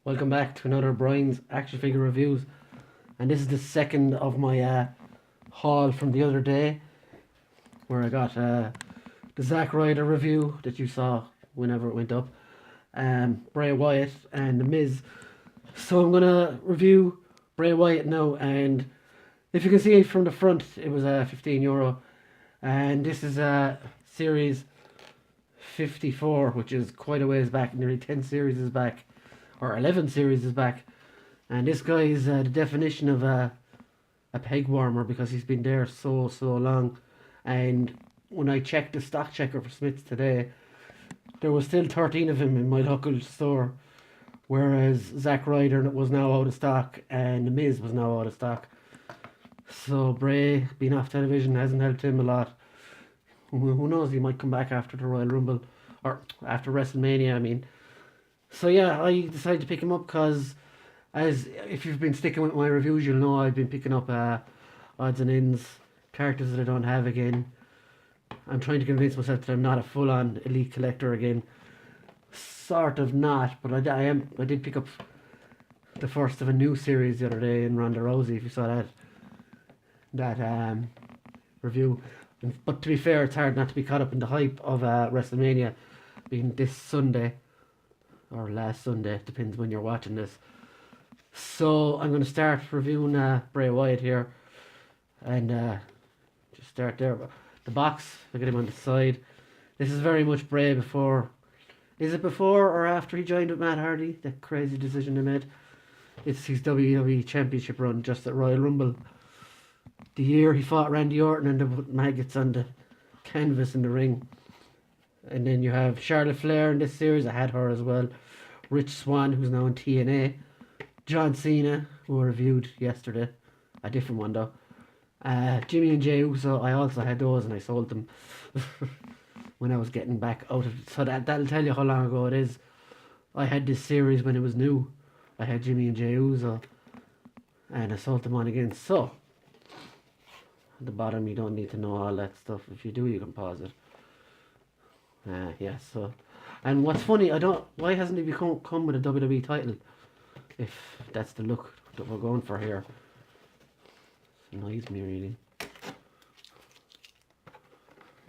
Welcome back to another Brian's action figure reviews, and this is the second of my haul from the other day, where I got the Zack Ryder review that you saw whenever it went up, Bray Wyatt and The Miz. So I'm gonna review Bray Wyatt now, and if you can see from the front, it was €15, and this is series 54, which is quite a ways back, nearly 10 series is back. Or 11 series is back, and this guy is the definition of a peg warmer because he's been there so long. And when I checked the stock checker for Smiths today, there was still 13 of him in my local store, whereas Zack Ryder was now out of stock and The Miz was now out of stock. So Bray being off television hasn't helped him a lot. Who knows, he might come back after the Royal Rumble or after WrestleMania, I mean. So yeah, I decided to pick him up because, as if you've been sticking with my reviews, you'll know I've been picking up odds and ends, characters that I don't have again. I'm trying to convince myself that I'm not a full-on elite collector again. Sort of not, but I am. I did pick up the first of a new series the other day in Ronda Rousey. If you saw that review, but to be fair, it's hard not to be caught up in the hype of WrestleMania being this Sunday. Or last Sunday, depends when you're watching this. So I'm going to start reviewing Bray Wyatt here, and just start there. The box, look at him on the side. This is very much Bray before. Is it before or after he joined with Matt Hardy? That crazy decision they made. It's his WWE Championship run just at Royal Rumble. The year he fought Randy Orton and they put maggots on the canvas in the ring. And then you have Charlotte Flair in this series. I had her as well. Rich Swann, who's now in TNA. John Cena, who I reviewed yesterday. A different one though. Jimmy and Jey Uso, I also had those and I sold them when I was getting back out of it. So that'll tell you how long ago it is. I had this series when it was new. I had Jimmy and Jey Uso. And I sold them on again. So, at the bottom you don't need to know all that stuff. If you do, you can pause it. Yeah, so, and what's funny, why hasn't he come with a WWE title, if that's the look that we're going for here? It annoys me really.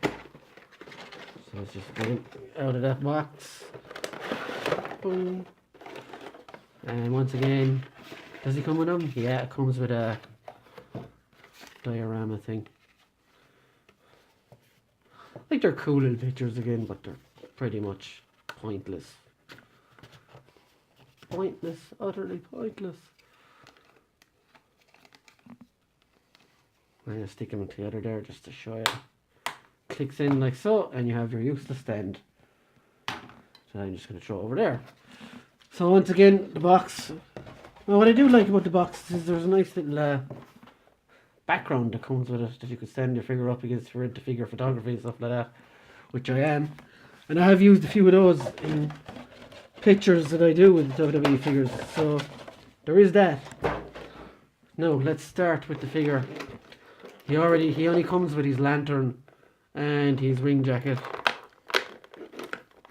So let's just get him out of that box. Boom. And once again, does he come with them? Yeah, it comes with a diorama thing. I think they're cool little pictures again, but they're pretty much pointless. Pointless, utterly pointless. I'm going to stick them together there just to show you. Clicks in like so, and you have your useless stand. So I'm just going to throw it over there. So once again, the box. Well, what I do like about the box is there's a nice little background that comes with it that you could stand your figure up against for into figure photography and stuff like that, which I am, and I have used a few of those in pictures that I do with WWE figures, so there is that. Now let's start with the figure. He only comes with his lantern and his ring jacket,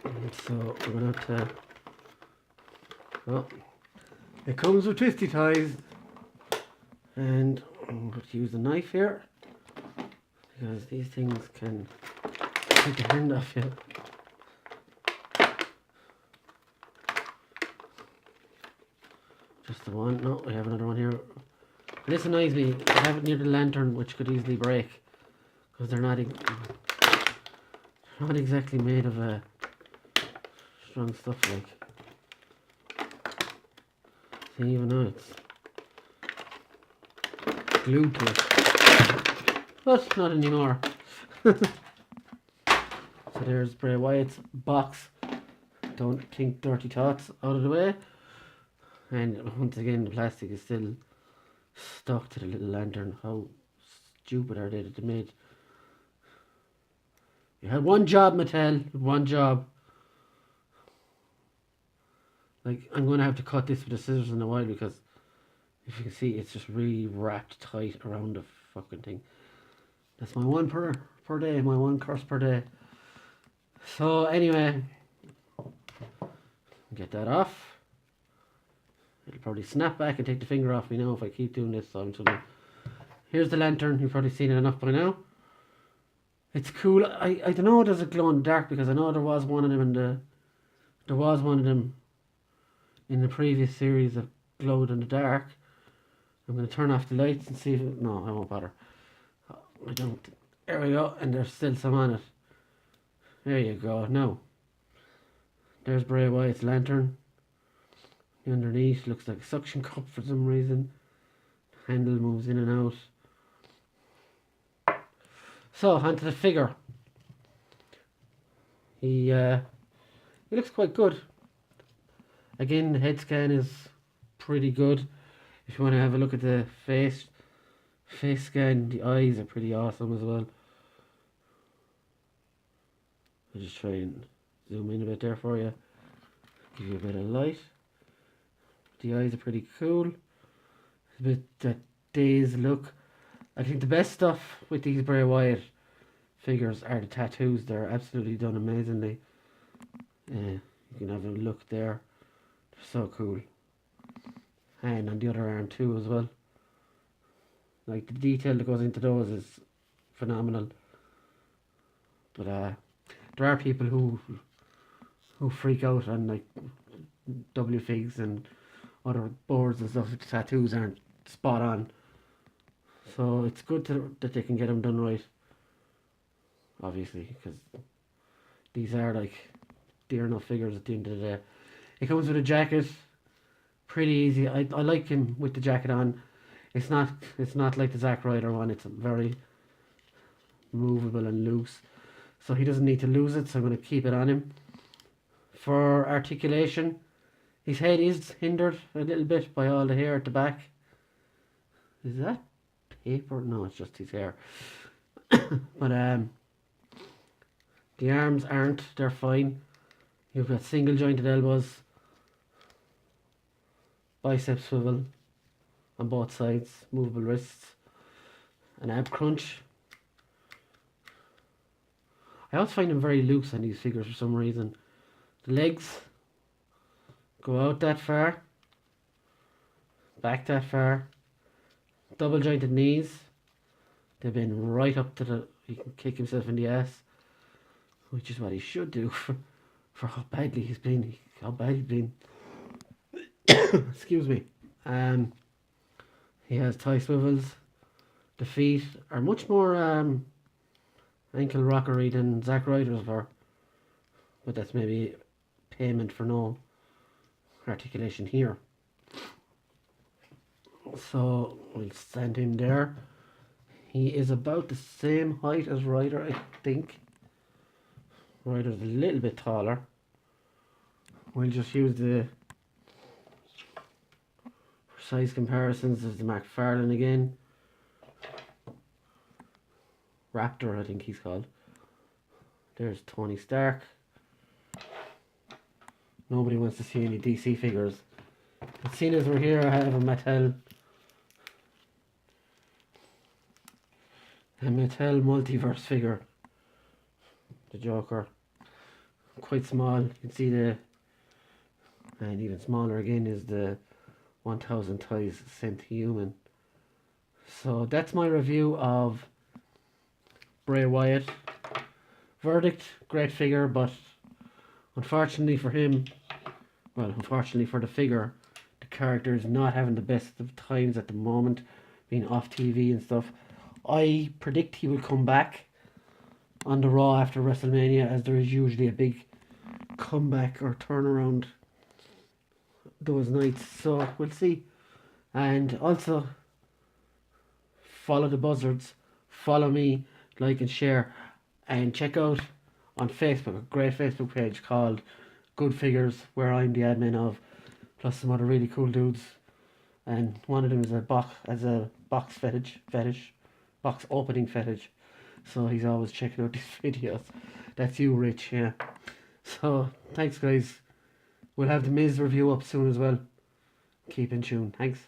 and so we're gonna have to, well, it comes with twisty ties, and I'm going to use a knife here because these things can take the hand off you. Just the one. No, we have another one here. And this annoys me. I have it near the lantern, which could easily break because they're not exactly made of strong stuff like. See, even though it's glued to it, but not anymore. So there's Bray Wyatt's box. Don't think dirty thoughts out of the way. And once again, the plastic is still stuck to the little lantern. How stupid are they that they made? You had one job, Mattel. One job. Like, I'm going to have to cut this with the scissors in a while because if you can see, it's just really wrapped tight around the fucking thing. That's my one per day, my one curse per day. So anyway, get that off. It'll probably snap back and take the finger off me now if I keep doing this. So here's the lantern. You've probably seen it enough by now. It's cool. I don't know. Does it glow in the dark? Because I know there was one of them in the previous series that glowed in the dark. I'm going to turn off the lights and see if it... No, I won't bother. I don't... There we go. And there's still some on it. There you go. Now, there's Bray Wyatt's lantern. Underneath looks like a suction cup for some reason. Handle moves in and out. So, onto the figure. He looks quite good. Again, the head scan is pretty good. If you want to have a look at the face scan, the eyes are pretty awesome as well. I'll just try and zoom in a bit there for you. Give you a bit of light. The eyes are pretty cool. A bit that dazed look. I think the best stuff with these Bray Wyatt figures are the tattoos. They're absolutely done amazingly. You can have a look there. They're so cool. And on the other arm too as well. Like the detail that goes into those is phenomenal. But there are people who freak out on like W-figs and other boards and stuff. The tattoos aren't spot on. So it's good that they can get them done right. Obviously, because these are like dear enough figures at the end of the day. It comes with a jacket. Pretty easy. I like him with the jacket on. It's not like the Zack Ryder one. It's very movable and loose. So he doesn't need to lose it, so I'm going to keep it on him. For articulation, his head is hindered a little bit by all the hair at the back. Is that paper? No, it's just his hair. But the arms aren't. They're fine. You've got single jointed elbows. Bicep swivel on both sides. Movable wrists. An ab crunch. I always find them very loose on these figures for some reason. The legs go out that far. Back that far. Double jointed knees. They've been right up to the... He can kick himself in the ass. Which is what he should do for how badly he's been. Excuse me. He has thigh swivels. The feet are much more ankle rockery than Zack Ryder's were. But that's maybe payment for no articulation here. So we'll stand him there. He is about the same height as Ryder, I think. Ryder's a little bit taller. We'll just use the size comparisons. There's the McFarlane again. Raptor, I think he's called. There's Tony Stark. Nobody wants to see any DC figures. But seeing as we're here, I have a Mattel multiverse figure. The Joker. Quite small. You can see and even smaller again is the 1000 Ties Sent Human. So that's my review of Bray Wyatt. Verdict, great figure, but unfortunately for him, well, unfortunately for the figure, the character is not having the best of times at the moment, being off TV and stuff. I predict he will come back on the Raw after WrestleMania, as there is usually a big comeback or turnaround those nights, so we'll see. And also follow the buzzards, follow me, like and share, and check out on Facebook a great Facebook page called Good Figures, where I'm the admin of, plus some other really cool dudes. And one of them is a box opening fetish. So he's always checking out these videos. That's you, Rich, yeah. So thanks, guys. We'll have the Miz review up soon as well. Keep in tune. Thanks.